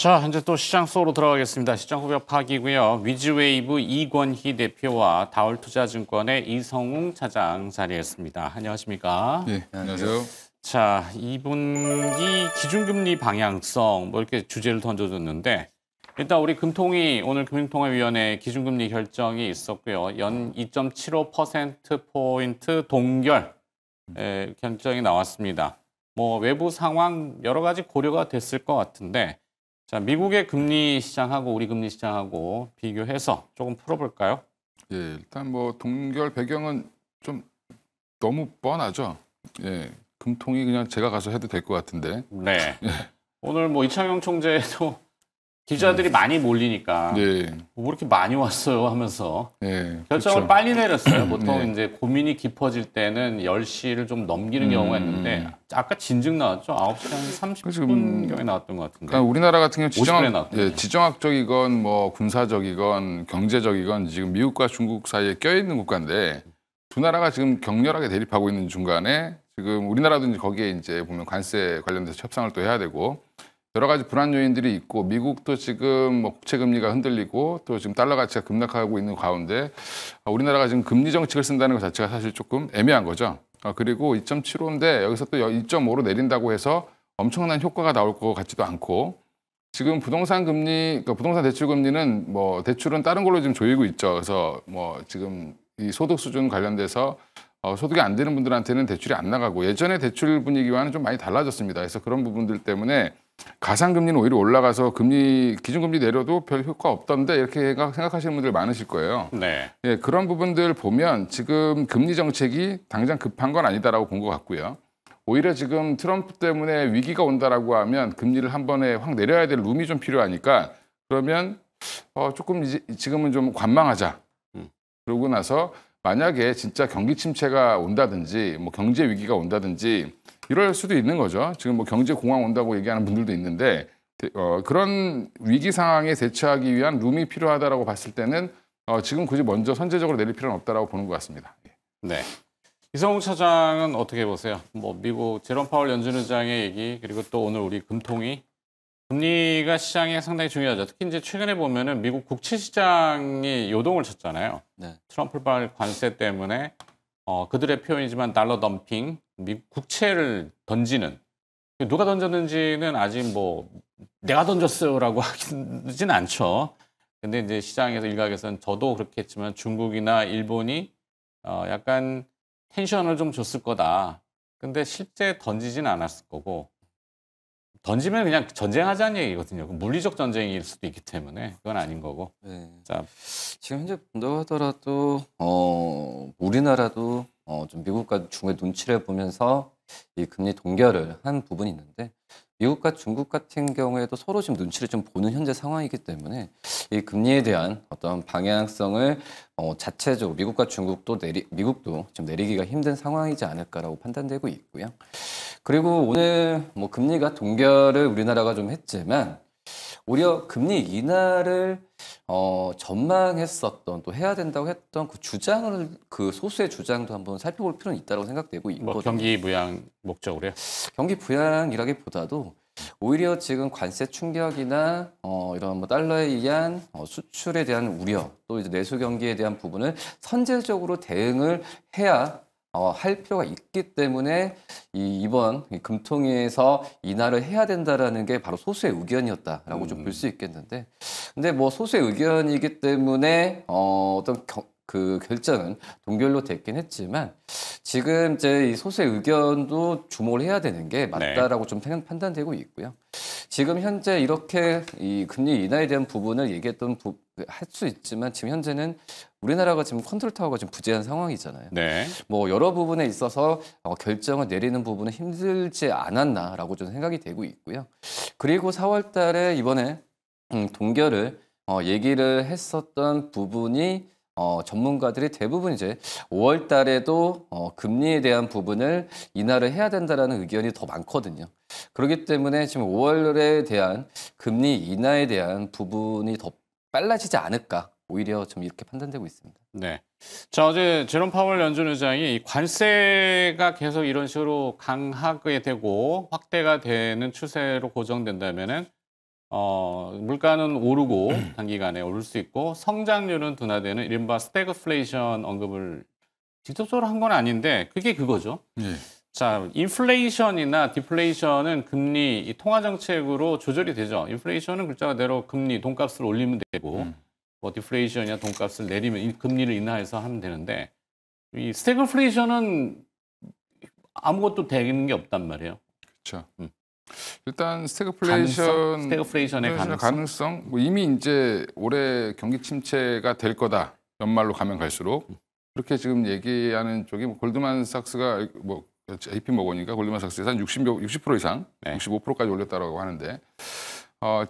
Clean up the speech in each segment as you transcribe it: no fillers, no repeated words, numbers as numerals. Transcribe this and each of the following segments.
자, 현재 또 시장 속으로 들어가겠습니다. 시장 후벼 파기고요. 위즈웨이브 이권희 대표와 다올투자증권의 이성웅 차장 자리했습니다. 안녕하십니까? 네, 안녕하세요. 자, 이분기 기준금리 방향성 뭐 이렇게 주제를 던져줬는데 일단 우리 금통위 오늘 금융통화위원회 기준금리 결정이 있었고요. 연 2.75%포인트 동결 결정이 나왔습니다. 뭐 외부 상황 여러 가지 고려가 됐을 것 같은데 자, 미국의 금리 시장하고 우리 금리 시장하고 비교해서 조금 풀어볼까요? 예, 일단 뭐 동결 배경은 좀 너무 뻔하죠. 예, 금통이 그냥 제가 가서 해도 될 것 같은데. 네. 오늘 뭐 이창용 총재도 기자들이 많이 몰리니까 네. 뭐 이렇게 많이 왔어요 하면서 결정을 그렇죠. 빨리 내렸어요. 보통 이제 고민이 깊어질 때는 10시를 좀 넘기는 경우가 있는데 아까 진즉 나왔죠. 9시 한 30분경에 나왔던 것 같은데. 그러니까 우리나라 같은 경우 지정학적이건 뭐 군사적이건 경제적이건 지금 미국과 중국 사이에 껴있는 국가인데 두 나라가 지금 격렬하게 대립하고 있는 중간에 지금 우리나라도 이제 거기에 이제 보면 관세 관련돼서 협상을 또 해야 되고 여러 가지 불안 요인들이 있고 미국도 지금 뭐 국채 금리가 흔들리고 또 지금 달러 가치가 급락하고 있는 가운데 우리나라가 지금 금리 정책을 쓴다는 것 자체가 사실 조금 애매한 거죠. 그리고 2.75인데 여기서 또 2.5로 내린다고 해서 엄청난 효과가 나올 것 같지도 않고 지금 부동산 금리, 그러니까 부동산 대출 금리는 뭐 대출은 다른 걸로 지금 조이고 있죠. 그래서 뭐 지금 이 소득 수준 관련돼서 소득이 안 되는 분들한테는 대출이 안 나가고 예전에 대출 분위기와는 좀 많이 달라졌습니다. 그래서 그런 부분들 때문에 가상금리는 오히려 올라가서 기준금리 내려도 별 효과 없던데 이렇게 생각하시는 분들 많으실 거예요. 네. 예, 그런 부분들 보면 지금 금리 정책이 당장 급한 건 아니다라고 본 것 같고요. 오히려 지금 트럼프 때문에 위기가 온다라고 하면 금리를 한 번에 확 내려야 될 룸이 좀 필요하니까 그러면 조금 지금은 좀 관망하자. 그러고 나서 만약에 진짜 경기 침체가 온다든지 뭐 경제 위기가 온다든지 이럴 수도 있는 거죠. 지금 뭐 경제 공황 온다고 얘기하는 분들도 있는데 그런 위기 상황에 대처하기 위한 룸이 필요하다라고 봤을 때는 지금 굳이 먼저 선제적으로 내릴 필요는 없다라고 보는 것 같습니다. 네. 이성웅 차장은 어떻게 보세요? 뭐 미국 제롬 파월 연준 의장의 얘기 그리고 또 오늘 우리 금통위 금리가 시장에 상당히 중요하죠. 특히 이제 최근에 보면은 미국 국채 시장이 요동을 쳤잖아요. 네. 트럼프발 관세 때문에 그들의 표현이지만 달러 덤핑, 미국 국채를 던지는 누가 던졌는지는 아직 뭐 내가 던졌어요라고 하진 않죠. 근데 이제 시장에서 일각에서는 저도 그렇게 했지만 중국이나 일본이 약간 텐션을 좀 줬을 거다. 근데 실제 던지진 않았을 거고 던지면 그냥 전쟁하자는 얘기거든요. 물리적 전쟁일 수도 있기 때문에 그건 아닌 거고. 네. 자, 지금 현재 본다고 하더라도 우리나라도 좀 미국과 중국의 눈치를 보면서 이 금리 동결을 한 부분이 있는데 미국과 중국 같은 경우에도 서로 지금 눈치를 좀 보는 현재 상황이기 때문에 이 금리에 대한 어떤 방향성을 자체적으로 미국과 중국도 미국도 좀 내리기가 힘든 상황이지 않을까라고 판단되고 있고요. 그리고 오늘 뭐 금리가 동결을 우리나라가 좀 했지만 오히려 금리 인하를 전망했었던 또 해야 된다고 했던 그 주장을 그 소수의 주장도 한번 살펴볼 필요는 있다고 생각되고 있거든요. 뭐 경기 부양 목적으로요? 경기 부양이라기보다도 오히려 지금 관세 충격이나 이런 뭐 달러에 의한 수출에 대한 우려 또 이제 내수 경기에 대한 부분을 선제적으로 대응을 해야 할 필요가 있기 때문에 이번 금통위에서 인하를 해야 된다라는 게 바로 소수의 의견이었다라고 좀 볼 수 있겠는데, 근데 뭐 소수의 의견이기 때문에 어떤 그 결정은 동결로 됐긴 했지만 지금 이제 이 소수의 의견도 주목을 해야 되는 게 맞다라고 좀 판단되고 있고요. 지금 현재 이렇게 이 금리 인하에 대한 부분을 얘기했던 할 수 있지만 지금 현재는 우리나라가 지금 컨트롤 타워가 지금 부재한 상황이잖아요. 네. 뭐 여러 부분에 있어서 결정을 내리는 부분은 힘들지 않았나라고 좀 생각이 되고 있고요. 그리고 4월 달에 이번에 동결을 얘기를 했었던 부분이 전문가들이 대부분 이제 5월 달에도 금리에 대한 부분을 인하를 해야 된다라는 의견이 더 많거든요. 그렇기 때문에 지금 5월에 대한 금리 인하에 대한 부분이 더 빨라지지 않을까 오히려 좀 이렇게 판단되고 있습니다. 네. 자, 어제 제롬 파월 연준 의장이 관세가 계속 이런 식으로 강하게 되고 확대가 되는 추세로 고정된다면은 물가는 오르고 단기간에 오를 수 있고 성장률은 둔화되는 이른바 스태그플레이션 언급을 직접적으로 한 건 아닌데 그게 그거죠. 예. 자, 인플레이션이나 디플레이션은 금리 이 통화 정책으로 조절이 되죠. 인플레이션은 글자 그대로 금리 돈값을 올리면 되고 뭐 디플레이션이나 돈값을 내리면 금리를 인하해서 하면 되는데 이 스태그플레이션은 아무것도 되는 게 없단 말이에요. 그렇죠. 일단 스태그플레이션의 가능성 뭐 이미 이제 올해 경기 침체가 될 거다. 연말로 가면 갈수록 그렇게 지금 얘기하는 쪽이 뭐 골드만삭스가 뭐 JP 모건이니까 골드만삭스에서 한 60% 이상, 네. 65%까지 올렸다고 하는데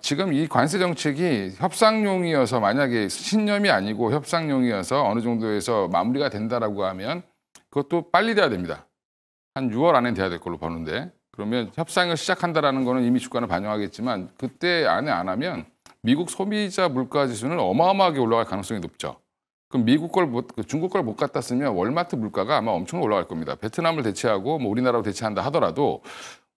지금 이 관세 정책이 협상용이어서 만약에 신념이 아니고 협상용이어서 어느 정도에서 마무리가 된다라고 하면 그것도 빨리 돼야 됩니다. 한 6월 안에 돼야 될 걸로 보는데 그러면 협상을 시작한다라는 거는 이미 주가는 반영하겠지만 그때 안에 안 하면 미국 소비자 물가 지수는 어마어마하게 올라갈 가능성이 높죠. 그럼 중국 걸 못 갖다 쓰면 월마트 물가가 아마 엄청 올라갈 겁니다. 베트남을 대체하고 뭐 우리나라로 대체한다 하더라도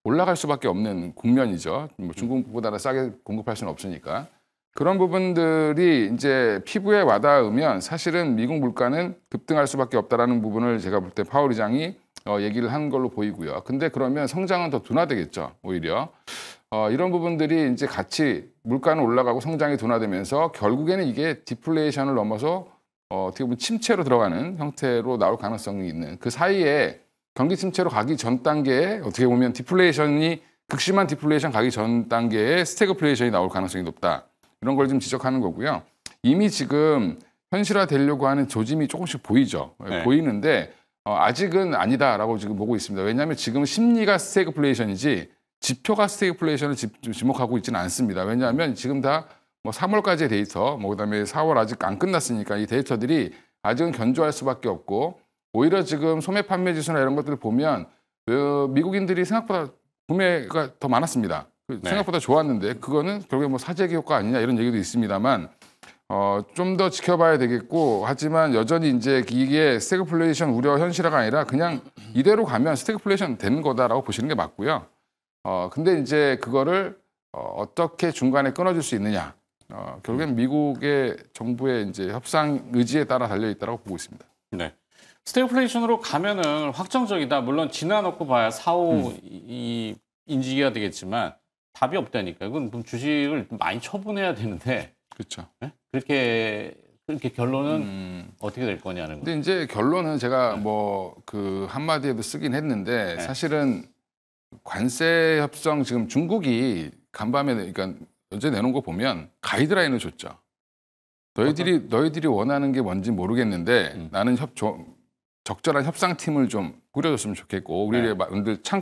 올라갈 수밖에 없는 국면이죠. 뭐 중국보다는 싸게 공급할 수는 없으니까. 그런 부분들이 이제 피부에 와닿으면 사실은 미국 물가는 급등할 수밖에 없다라는 부분을 제가 볼 때 파월 의장이 얘기를 한 걸로 보이고요. 근데 그러면 성장은 더 둔화되겠죠, 오히려. 이런 부분들이 이제 같이 물가는 올라가고 성장이 둔화되면서 결국에는 이게 디플레이션을 넘어서 어떻게 보면 침체로 들어가는 형태로 나올 가능성이 있는 그 사이에 경기 침체로 가기 전 단계에 어떻게 보면 극심한 디플레이션 가기 전 단계에 스태그플레이션이 나올 가능성이 높다. 이런 걸 좀 지적하는 거고요. 이미 지금 현실화되려고 하는 조짐이 조금씩 보이죠. 네. 보이는데 아직은 아니다라고 지금 보고 있습니다. 왜냐하면 지금 심리가 스태그플레이션이지 지표가 스태그플레이션을 지목하고 있지는 않습니다. 왜냐하면 지금 다 뭐 3월까지의 데이터, 뭐 그다음에 4월 아직 안 끝났으니까 이 데이터들이 아직은 견조할 수밖에 없고 오히려 지금 소매 판매 지수나 이런 것들을 보면 미국인들이 생각보다 구매가 더 많았습니다. 네. 생각보다 좋았는데 그거는 결국에 뭐 사재기 효과 아니냐 이런 얘기도 있습니다만 좀 더 지켜봐야 되겠고 하지만 여전히 이제 이게 스태그플레이션 우려 현실화가 아니라 그냥 이대로 가면 스태그플레이션 되는 거다라고 보시는 게 맞고요. 근데 이제 그거를 어떻게 중간에 끊어줄 수 있느냐. 결국엔 미국의 정부의 이제 협상 의지에 따라 달려 있다고 보고 있습니다. 네. 스태그플레이션으로 가면은 확정적이다. 물론 지나놓고 봐야 4, 5 인지기가 되겠지만 답이 없다니까. 그건 그럼 주식을 많이 처분해야 되는데. 그렇죠. 네? 그렇게 결론은 어떻게 될 거냐는 거. 근데 이제 결론은 제가 뭐 그 한마디에도 쓰긴 했는데 사실은 관세 협상 지금 중국이 간밤에 그러니까 어제 내놓은 거 보면 가이드라인을 줬죠. 너희들이 원하는 게 뭔지 모르겠는데 나는 적절한 협상팀을 좀 꾸려줬으면 좋겠고 우리를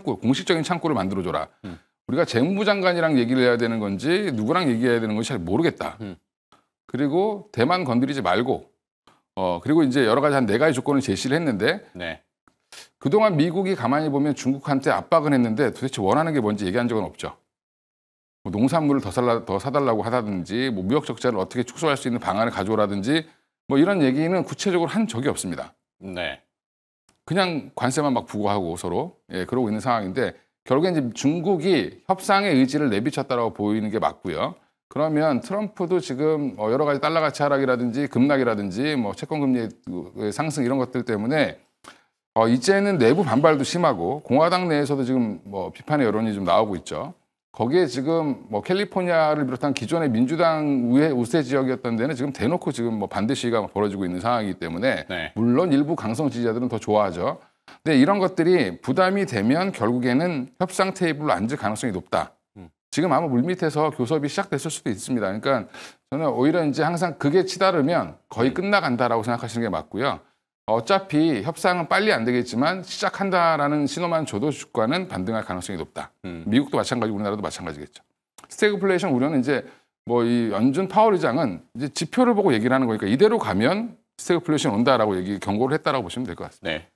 공식적인 창구를 만들어줘라. 우리가 재무부 장관이랑 얘기를 해야 되는 건지 누구랑 얘기해야 되는 건지 잘 모르겠다. 그리고 대만 건드리지 말고 그리고 이제 여러 가지 한 4가지 조건을 제시를 했는데 네. 그동안 미국이 가만히 보면 중국한테 압박은 했는데 도대체 원하는 게 뭔지 얘기한 적은 없죠. 뭐 농산물을 더 사달라고 하다든지 뭐 무역 적자를 어떻게 축소할 수 있는 방안을 가져오라든지 뭐 이런 얘기는 구체적으로 한 적이 없습니다. 네. 그냥 관세만 막 부과하고 서로 그러고 있는 상황인데 결국엔 이제 중국이 협상의 의지를 내비쳤다라고 보이는 게 맞고요. 그러면 트럼프도 지금 여러 가지 달러 가치 하락이라든지 급락이라든지 뭐 채권 금리 상승 이런 것들 때문에 이제는 내부 반발도 심하고 공화당 내에서도 지금 뭐 비판의 여론이 좀 나오고 있죠. 거기에 지금 뭐 캘리포니아를 비롯한 기존의 민주당 우세 지역이었던 데는 지금 대놓고 지금 뭐 반대 시위가 벌어지고 있는 상황이기 때문에 네. 물론 일부 강성 지지자들은 더 좋아하죠. 근데 이런 것들이 부담이 되면 결국에는 협상 테이블로 앉을 가능성이 높다. 지금 아마 물밑에서 교섭이 시작됐을 수도 있습니다. 그러니까 저는 오히려 이제 항상 그게 치달으면 거의 끝나간다라고 생각하시는 게 맞고요. 어차피 협상은 빨리 안 되겠지만 시작한다라는 신호만 줘도 주가는 반등할 가능성이 높다. 미국도 마찬가지고 우리나라도 마찬가지겠죠. 스태그플레이션 우려는 이제 뭐 이 연준 파월 의장은 이제 지표를 보고 얘기를 하는 거니까 이대로 가면 스태그플레이션 온다라고 경고를 했다라고 보시면 될 것 같습니다. 네.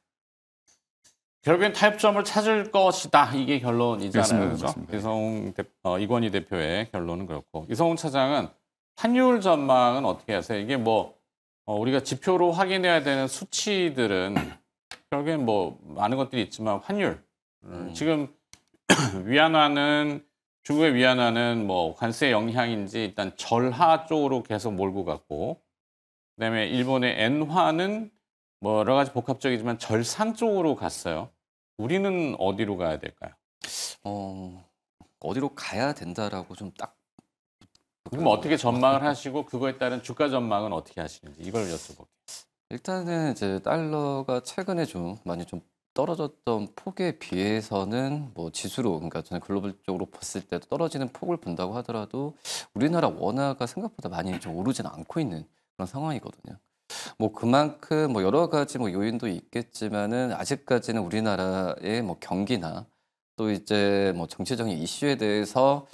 결국엔 타협점을 찾을 것이다. 이게 결론이잖아요. 그렇죠? 이건희 대표의 결론은 그렇고 이성훈 차장은 환율 전망은 어떻게 하세요? 이게 뭐 우리가 지표로 확인해야 되는 수치들은 결국엔 뭐 많은 것들이 있지만 환율 지금 위안화는 중국의 위안화는 뭐 관세 영향인지 일단 절하 쪽으로 계속 몰고 갔고, 그다음에 일본의 엔화는 뭐 여러 가지 복합적이지만 절상 쪽으로 갔어요. 우리는 어디로 가야 될까요? 어디로 가야 된다라고 좀 딱. 그럼 어떻게 전망을 하시고 그거에 따른 주가 전망은 어떻게 하시는지 이걸 여쭤볼게요. 일단은 이제 달러가 최근에 좀 많이 좀 떨어졌던 폭에 비해서는 뭐 지수로, 그러니까 저는 글로벌적으로 봤을 때도 떨어지는 폭을 본다고 하더라도 우리나라 원화가 생각보다 많이 좀 오르진 않고 있는 그런 상황이거든요. 뭐 그만큼 뭐 여러 가지 뭐 요인도 있겠지만은 아직까지는 우리나라의 뭐 경기나 또 이제 뭐 정치적인 이슈에 대해서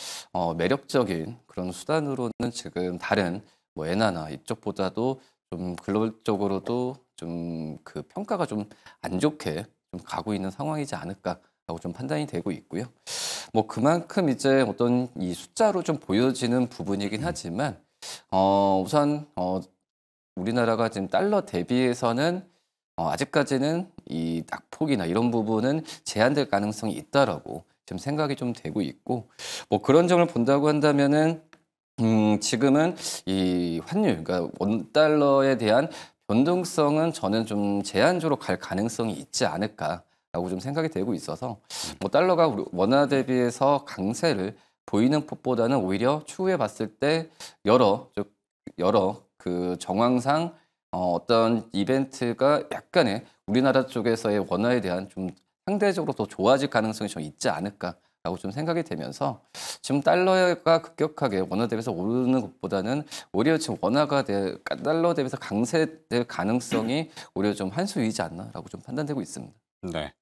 매력적인 그런 수단으로는 지금 다른 뭐 엔화나 이쪽보다도 좀 글로벌적으로도 좀 그 평가가 좀 안 좋게 좀 가고 있는 상황이지 않을까라고 좀 판단이 되고 있고요. 뭐 그만큼 이제 어떤 이 숫자로 좀 보여지는 부분이긴 하지만 우선 우리나라가 지금 달러 대비해서는 아직까지는 이 낙폭이나 이런 부분은 제한될 가능성이 있다라고 지금 생각이 좀 되고 있고, 뭐 그런 점을 본다고 한다면은 지금은 이 환율, 그러니까 원달러에 대한 변동성은 저는 좀 제한적으로 갈 가능성이 있지 않을까라고 좀 생각이 되고 있어서, 뭐 달러가 우리 원화 대비해서 강세를 보이는 폭보다는 오히려 추후에 봤을 때 여러 그 정황상 어떤 이벤트가 약간의 우리나라 쪽에서의 원화에 대한 좀 상대적으로 더 좋아질 가능성이 좀 있지 않을까라고 좀 생각이 되면서, 지금 달러가 급격하게 원화 대비해서 오르는 것보다는 오히려 지금 달러 대비해서 강세될 가능성이 오히려 좀 한수이지 않나라고 좀 판단되고 있습니다. 네.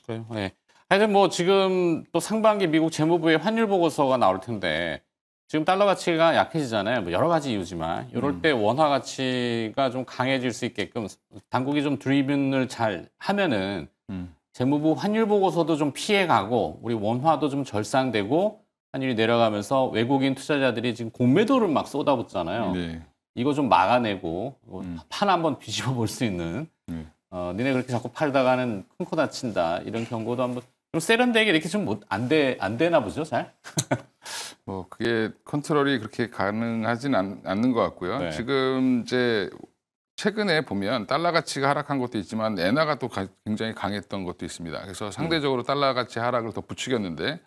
그래요. 네. 하여튼 뭐 지금 또 상반기 미국 재무부의 환율 보고서가 나올 텐데 지금 달러 가치가 약해지잖아요. 뭐 여러 가지 이유지만 이럴 때 원화 가치가 좀 강해질 수 있게끔 당국이 좀 드리븐을 잘 하면은 재무부 환율 보고서도 좀 피해가고 우리 원화도 좀 절상되고 환율이 내려가면서 외국인 투자자들이 지금 공매도를 막 쏟아붓잖아요. 네. 이거 좀 막아내고 판 한번 뒤집어 볼 수 있는 니네 그렇게 자꾸 팔다가는 큰 코 다친다 이런 경고도 한번 좀 세련되게 이렇게 좀 안 되나 보죠, 잘? 뭐 그게 컨트롤이 그렇게 가능하진 않는 것 같고요. 네. 지금 이제 최근에 보면 달러 가치가 하락한 것도 있지만 엔화가 또 굉장히 강했던 것도 있습니다. 그래서 상대적으로 달러 가치 하락을 더 부추겼는데,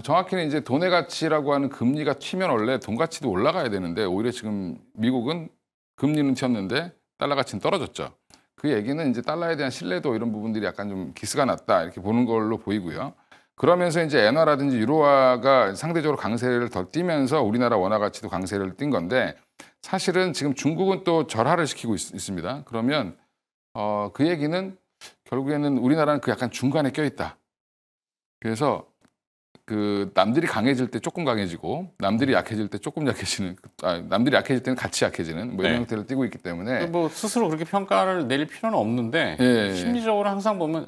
정확히는 이제 돈의 가치라고 하는 금리가 튀면 원래 돈 가치도 올라가야 되는데 오히려 지금 미국은 금리는 튀었는데 달러 가치는 떨어졌죠. 그 얘기는 이제 달러에 대한 신뢰도 이런 부분들이 약간 좀 기스가 났다 이렇게 보는 걸로 보이고요. 그러면서 이제 엔화라든지 유로화가 상대적으로 강세를 더 띠면서 우리나라 원화 가치도 강세를 띈 건데, 사실은 지금 중국은 또 절하를 시키고 있습니다. 그러면 그 얘기는 결국에는 우리나라는 그 약간 중간에 껴있다. 그래서 그 남들이 강해질 때 조금 강해지고 남들이 약해질 때 조금 약해지는, 남들이 약해질 때는 같이 약해지는 뭐 이런 네. 형태를 띠고 있기 때문에 뭐 스스로 그렇게 평가를 내릴 필요는 없는데 예. 심리적으로 항상 보면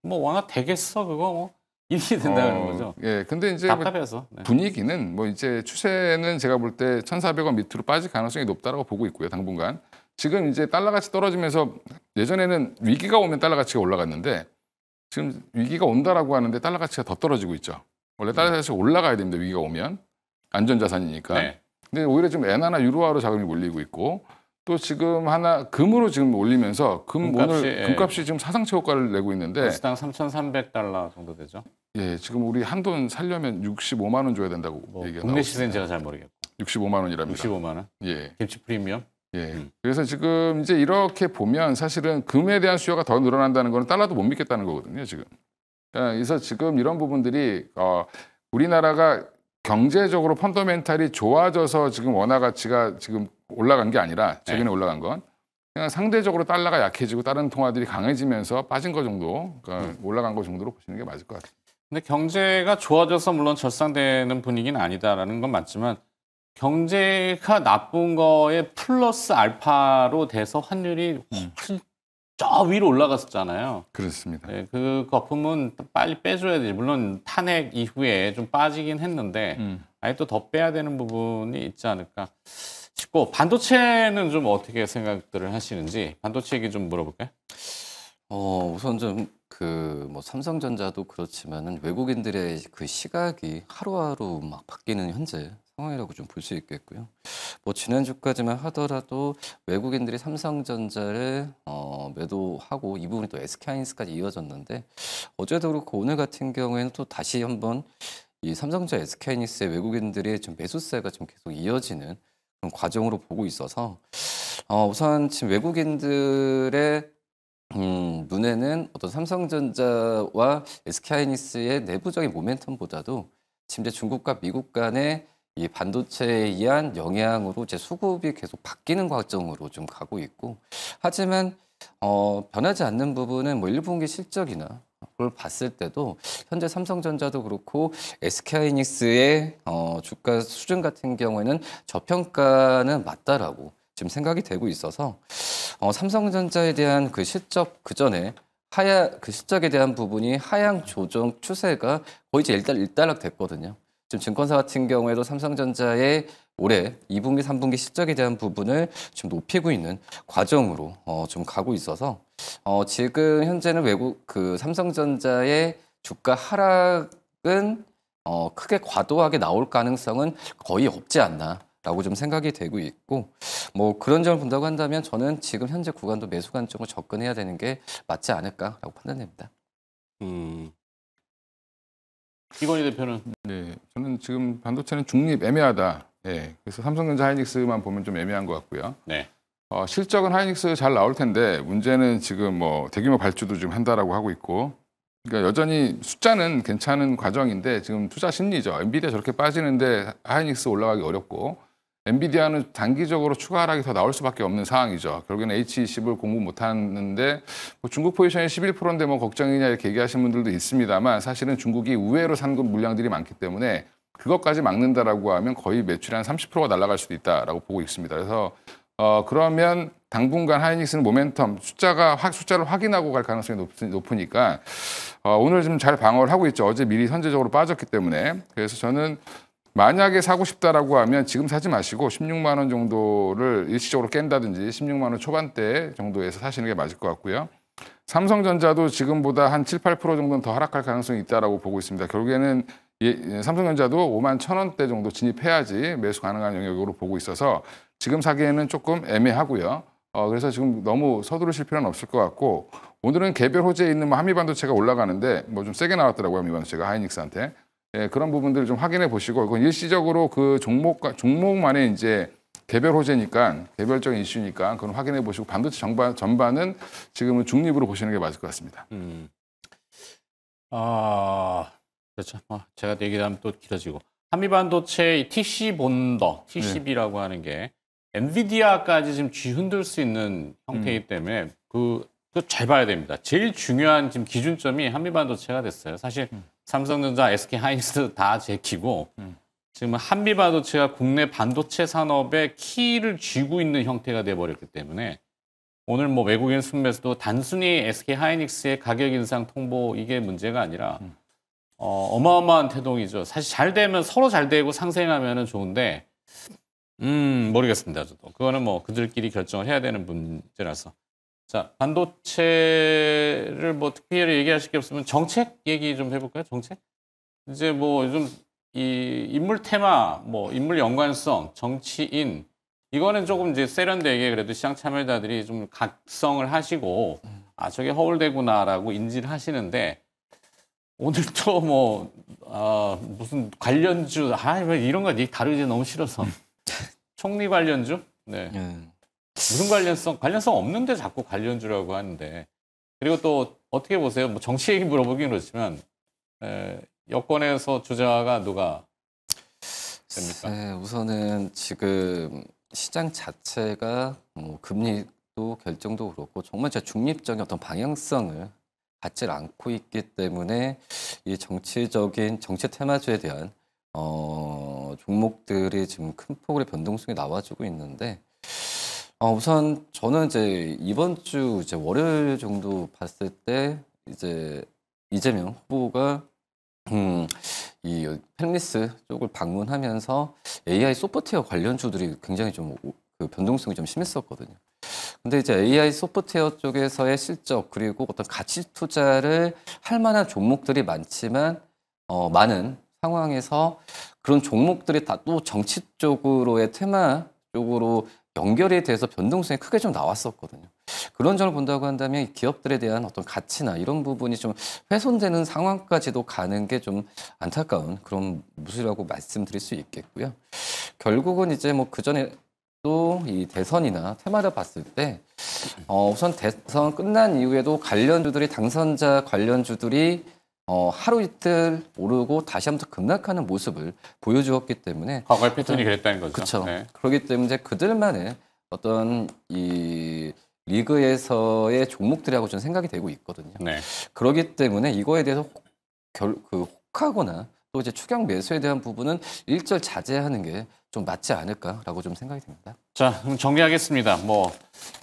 뭐 원화 되겠어 그거 뭐 이렇게 된다는 거죠. 예, 근데 이제 답답해서. 네. 분위기는 뭐 이제 추세는 제가 볼 때 1,400원 밑으로 빠질 가능성이 높다라고 보고 있고요. 당분간. 지금 이제 달러 가치 떨어지면서 예전에는 위기가 오면 달러 가치가 올라갔는데 지금 위기가 온다라고 하는데 달러 가치가 더 떨어지고 있죠. 원래 달러 가치가 올라가야 됩니다. 위기가 오면. 안전자산이니까. 네. 근데 오히려 지금 엔화나 유로화로 자금이 몰리고 있고, 또 지금 금으로 지금 올리면서 금값이 지금 사상 최고가를 내고 있는데 건수당 3,300달러 정도 되죠. 예, 지금 우리 한돈 살려면 65만 원 줘야 된다고 뭐 얘기가 국내 나오고 시세는 있습니다. 제가 잘 모르겠고 65만 원이랍니다. 65만 원. 예. 김치 프리미엄. 예. 그래서 지금 이제 이렇게 보면 사실은 금에 대한 수요가 더 늘어난다는 거는 달러도 못 믿겠다는 거거든요, 지금. 그래서 지금 이런 부분들이 우리나라가 경제적으로 펀더멘탈이 좋아져서 지금 원화 가치가 지금 올라간 게 아니라 최근에 올라간 건 그냥 상대적으로 달러가 약해지고 다른 통화들이 강해지면서 빠진 거 정도, 그러니까 올라간 거 정도로 보시는 게 맞을 것 같아요. 근데 경제가 좋아져서 물론 절상되는 분위기는 아니다라는 건 맞지만 경제가 나쁜 거에 플러스 알파로 돼서 환율이 훨씬 저 위로 올라갔었잖아요. 그렇습니다. 네, 그 거품은 빨리 빼줘야 되지. 물론 탄핵 이후에 좀 빠지긴 했는데 아예 또 더 빼야 되는 부분이 있지 않을까 싶고, 반도체는 좀 어떻게 생각들을 하시는지 반도체 얘기 좀 물어볼까요? 우선 좀 뭐 삼성전자도 그렇지만은 외국인들의 그 시각이 하루하루 막 바뀌는 현재 상황이라고 좀 볼 수 있겠고요. 뭐 지난주까지만 하더라도 외국인들이 삼성전자를 매도하고 이 부분이 또 SK하이닉스까지 이어졌는데 어제도 그렇고 오늘 같은 경우에는 또 다시 한번 이 삼성전자 SK하이닉스의 외국인들의 좀 매수세가 좀 계속 이어지는 그런 과정으로 보고 있어서 우선 지금 외국인들의 눈에는 어떤 삼성전자와 SK하이닉스의 내부적인 모멘텀보다도 지금 이제 중국과 미국 간의 이 반도체에 의한 영향으로 이제 수급이 계속 바뀌는 과정으로 좀 가고 있고, 하지만 변하지 않는 부분은 뭐 1분기 실적이나 그걸 봤을 때도 현재 삼성전자도 그렇고 SK하이닉스의 주가 수준 같은 경우에는 저평가는 맞다라고 지금 생각이 되고 있어서 삼성전자에 대한 그 실적 그 전에 그 실적에 대한 부분이 하향 조정 추세가 거의 이제 일단락 됐거든요. 지금 증권사 같은 경우에도 삼성전자의 올해 2분기, 3분기 실적에 대한 부분을 지금 높이고 있는 과정으로 좀 가고 있어서 지금 현재는 외국 그 삼성전자의 주가 하락은 크게 과도하게 나올 가능성은 거의 없지 않나라고 좀 생각이 되고 있고, 뭐 그런 점을 본다고 한다면 저는 지금 현재 구간도 매수 관점으로 접근해야 되는 게 맞지 않을까라고 판단됩니다. 이건희 대표는 네, 저는 지금 반도체는 중립 애매하다. 예, 그래서 삼성전자 하이닉스만 보면 좀 애매한 것 같고요. 네. 실적은 하이닉스 잘 나올 텐데 문제는 지금 뭐 대규모 발주도 좀 한다라고 하고 있고, 그러니까 여전히 숫자는 괜찮은 과정인데 지금 투자 심리죠. 엔비디아 저렇게 빠지는데 하이닉스 올라가기 어렵고, 엔비디아는 단기적으로 추가 하락이 더 나올 수밖에 없는 상황이죠. 결국에는 H20을 공부 못하는데 뭐 중국 포지션이 11%인데 뭐 걱정이냐 이렇게 얘기하시는 분들도 있습니다만, 사실은 중국이 우회로 산 물량들이 많기 때문에 그것까지 막는다라고 하면 거의 매출이 한 30%가 날아갈 수도 있다라고 보고 있습니다. 그래서 그러면 당분간 하이닉스는 모멘텀 숫자를 확인하고 갈 가능성이 높으니까 오늘 좀 잘 방어를 하고 있죠. 어제 미리 선제적으로 빠졌기 때문에. 그래서 저는 만약에 사고 싶다라고 하면 지금 사지 마시고 16만 원 정도를 일시적으로 깬다든지 16만 원 초반대 정도에서 사시는 게 맞을 것 같고요. 삼성전자도 지금보다 한 7, 8% 정도는 더 하락할 가능성이 있다라고 보고 있습니다. 결국에는 삼성전자도 5만 1,000원대 정도 진입해야지 매수 가능한 영역으로 보고 있어서 지금 사기에는 조금 애매하고요. 그래서 지금 너무 서두르실 필요는 없을 것 같고, 오늘은 개별 호재에 있는 뭐 한미반도체가 올라가는데 뭐 좀 세게 나왔더라고요. 한미반도체가 하이닉스한테. 예, 그런 부분들을 좀 확인해 보시고, 이건 일시적으로 그 종목만의 이제 개별 호재니까, 개별적인 이슈니까 그건 확인해 보시고, 반도체 전반은 지금은 중립으로 보시는 게 맞을 것 같습니다. 그렇죠. 제가 얘기하면 또 길어지고. 한미반도체 TC 본더, TCB라고 하는 게 엔비디아까지 지금 쥐흔들 수 있는 형태이기 때문에 잘 봐야 됩니다. 제일 중요한 지금 기준점이 한미반도체가 됐어요. 사실 삼성전자, SK하이닉스 다 제키고 지금 한미반도체가 국내 반도체 산업의 키를 쥐고 있는 형태가 돼버렸기 때문에 오늘 뭐 외국인 순매수도 단순히 SK하이닉스의 가격 인상 통보 이게 문제가 아니라 어마어마한 태동이죠. 사실 잘 되면 서로 잘 되고 상생하면은 좋은데 모르겠습니다. 저도 그거는 뭐 그들끼리 결정을 해야 되는 문제라서. 자, 반도체를 뭐 특별히 얘기하실 게 없으면 정책 얘기 좀 해볼까요? 정책? 이제 뭐 요즘 이 인물 테마, 뭐 인물 연관성, 정치인 이거는 조금 이제 세련되게 그래도 시장 참여자들이 좀 각성을 하시고 저게 허울되구나라고 인지를 하시는데, 오늘 또 뭐 무슨 관련주 왜 이런 거 다루기 너무 싫어서 총리 관련주? 네. 무슨 관련성 없는데 자꾸 관련주라고 하는데, 그리고 또 어떻게 보세요? 뭐 정치 얘기 물어보긴 그렇지만 여권에서 주자가 누가 됩니까? 네, 우선은 지금 시장 자체가 금리도 결정도 그렇고 정말 진짜 중립적인 어떤 방향성을 갖지 않고 있기 때문에 이 정치 테마주에 대한 종목들이 지금 큰 폭의 변동성이 나와주고 있는데, 우선 저는 이제 이번 주 이제 월요일 정도 봤을 때 이제 이재명 후보가 이 펜리스 쪽을 방문하면서 AI 소프트웨어 관련주들이 굉장히 좀 그 변동성이 좀 심했었거든요. 근데 이제 AI 소프트웨어 쪽에서의 실적 그리고 어떤 가치 투자를 할 만한 종목들이 많지만 많은 상황에서 그런 종목들이 다 또 정치 쪽으로의 테마 쪽으로 연결이 돼서 변동성이 크게 좀 나왔었거든요. 그런 점을 본다고 한다면 이 기업들에 대한 어떤 가치나 이런 부분이 좀 훼손되는 상황까지도 가는 게 좀 안타까운 그런 모습이라고 말씀드릴 수 있겠고요. 결국은 이제 뭐 그전에 또 이 대선이나 테마를 봤을 때 우선 대선 끝난 이후에도 관련주들이 당선자 관련주들이 하루 이틀 오르고 다시 한번 급락하는 모습을 보여주었기 때문에 과거의 패턴이 그랬다는 거죠. 그렇죠. 네. 그렇기 때문에 그들만의 어떤 이 리그에서의 종목들이라고 저는 생각이 되고 있거든요. 네. 그렇기 때문에 이거에 대해서 혹하거나 또 이제 추격 매수에 대한 부분은 일절 자제하는 게 좀 맞지 않을까라고 좀 생각이 듭니다. 자, 그럼 정리하겠습니다. 뭐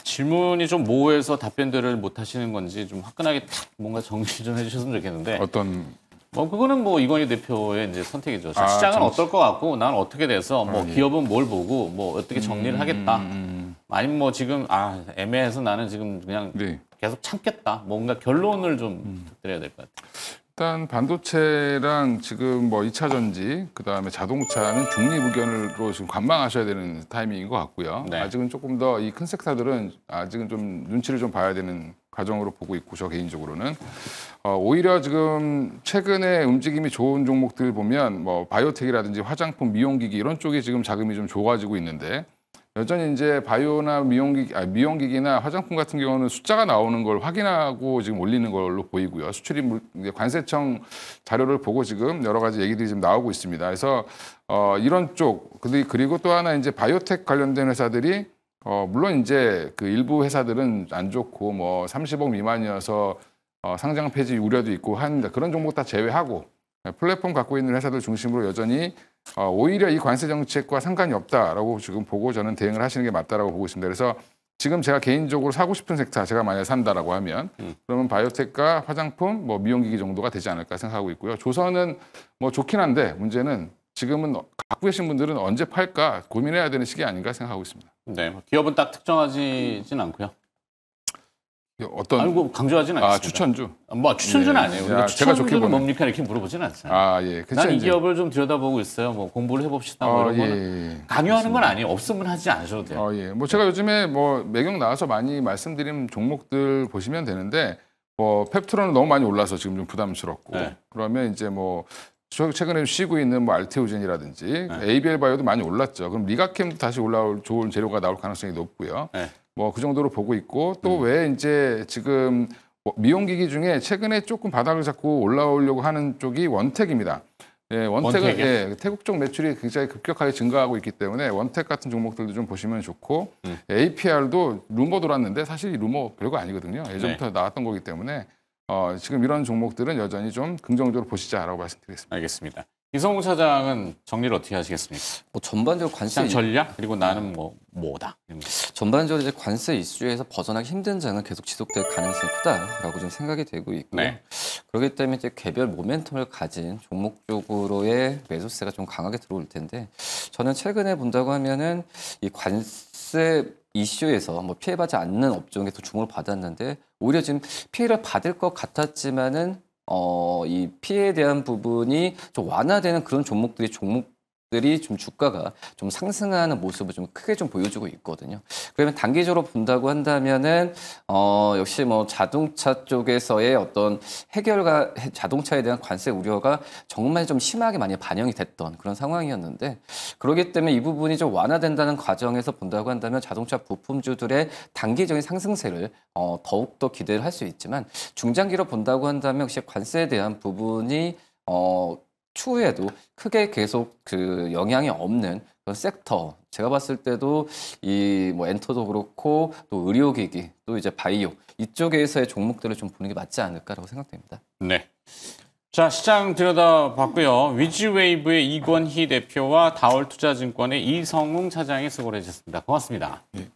질문이 좀 모호해서 답변들을 못 하시는 건지 좀 화끈하게 탁 뭔가 정리 좀 해주셨으면 좋겠는데. 어떤 뭐 그거는 뭐 이건희 대표의 이제 선택이죠. 자, 아, 시장은 정치. 어떨 것 같고 나는 어떻게 돼서 뭐 예. 기업은 뭘 보고 뭐 어떻게 정리를 하겠다. 아니면 뭐 지금 애매해서 나는 지금 그냥 네. 계속 참겠다. 뭔가 결론을 좀 드려야 될 것 같아요. 일단 반도체랑 지금 뭐 2차 전지, 그다음에 자동차는 중립 의견으로 지금 관망하셔야 되는 타이밍인 것 같고요. 네. 아직은 조금 더 이 큰 섹터들은 아직은 좀 눈치를 좀 봐야 되는 과정으로 보고 있고, 저 개인적으로는 오히려 지금 최근에 움직임이 좋은 종목들 보면 뭐 바이오텍이라든지 화장품, 미용기기 이런 쪽이 지금 자금이 좀 좋아지고 있는데, 여전히 이제 바이오나 미용기기나 화장품 같은 경우는 숫자가 나오는 걸 확인하고 지금 올리는 걸로 보이고요. 수출입 이제 관세청 자료를 보고 지금 여러 가지 얘기들이 지금 나오고 있습니다. 그래서 이런 쪽 그리고 또 하나 이제 바이오텍 관련된 회사들이 물론 이제 그 일부 회사들은 안 좋고 뭐 30억 미만이어서 상장 폐지 우려도 있고 합니다. 그런 종목 다 제외하고 플랫폼 갖고 있는 회사들 중심으로 여전히 오히려 이 관세 정책과 상관이 없다라고 지금 보고 저는 대응을 하시는 게 맞다라고 보고 있습니다. 그래서 지금 제가 개인적으로 사고 싶은 섹터 제가 만약에 산다라고 하면 그러면 바이오텍과 화장품, 뭐 미용기기 정도가 되지 않을까 생각하고 있고요. 조선은 뭐 좋긴 한데 문제는 지금은 갖고 계신 분들은 언제 팔까 고민해야 되는 시기 아닌가 생각하고 있습니다. 네, 뭐 기업은 딱 특정하지는 않고요. 어떤 아니고 강조하지는 않습니다. 추천주? 뭐 추천주는 네. 아니에요. 야, 우리가 제가 좋게 추천주는 보는. 뭡니까 이렇게 물어보지는 않잖아요. 예. 난 이 이제. 기업을 좀 들여다보고 있어요. 뭐 공부를 해봅시다. 뭐 이런 거는 강요하는 건 아니에요. 없으면 하지 않으셔도 돼요. 예. 뭐 제가 요즘에 뭐 매경 나와서 많이 말씀드린 종목들 보시면 되는데, 뭐 펩트론은 너무 많이 올라서 지금 좀 부담스럽고, 네. 그러면 이제 뭐 최근에 쉬고 있는 뭐 알테오젠이라든지 ABL 바이오도 많이 올랐죠. 그럼 리가캠도 다시 올라올 좋은 재료가 나올 가능성이 높고요. 네. 뭐 그 정도로 보고 있고, 또 왜 이제 지금 미용기기 중에 최근에 조금 바닥을 잡고 올라오려고 하는 쪽이 원택입니다. 예, 원택은 원택이요? 태국 쪽 매출이 굉장히 급격하게 증가하고 있기 때문에 원택 같은 종목들도 좀 보시면 좋고, APR도 루머 돌았는데 사실 이 루머 별거 아니거든요. 예전부터 나왔던 거기 때문에 지금 이런 종목들은 여전히 좀 긍정적으로 보시자라고 말씀드리겠습니다. 알겠습니다. 이성우 차장은 정리를 어떻게 하시겠습니까? 뭐 전반적으로 관세 시장 전략 그리고 나는 뭐다. 이런 거. 전반적으로 이제 관세 이슈에서 벗어나기 힘든 장은 계속 지속될 가능성이 크다라고 좀 생각이 되고 있고요. 네. 그렇기 때문에 이제 개별 모멘텀을 가진 종목 쪽으로의 매수세가 좀 강하게 들어올 텐데, 저는 최근에 본다고 하면은 이 관세 이슈에서 뭐 피해받지 않는 업종에 더 주목을 받았는데, 오히려 지금 피해를 받을 것 같았지만은 이 피해에 대한 부분이 좀 완화되는 그런 종목들이 좀 주가가 좀 상승하는 모습을 좀 크게 좀 보여주고 있거든요. 그러면 단기적으로 본다고 한다면은 역시 뭐 자동차 쪽에서의 어떤 자동차에 대한 관세 우려가 정말 좀 심하게 많이 반영이 됐던 그런 상황이었는데, 그렇기 때문에 이 부분이 좀 완화된다는 과정에서 본다고 한다면 자동차 부품주들의 단기적인 상승세를 더욱더 기대를 할 수 있지만, 중장기로 본다고 한다면 역시 관세에 대한 부분이 추후에도 크게 계속 그 영향이 없는 그런 섹터, 제가 봤을 때도 이 뭐 엔터도 그렇고 또 의료기기 또 이제 바이오 이쪽에서의 종목들을 좀 보는 게 맞지 않을까라고 생각됩니다. 네. 자, 시장 들여다봤고요. 위즈웨이브의 이권희 대표와 다월투자증권의 이성웅 차장이 수고를 해주셨습니다. 고맙습니다. 예.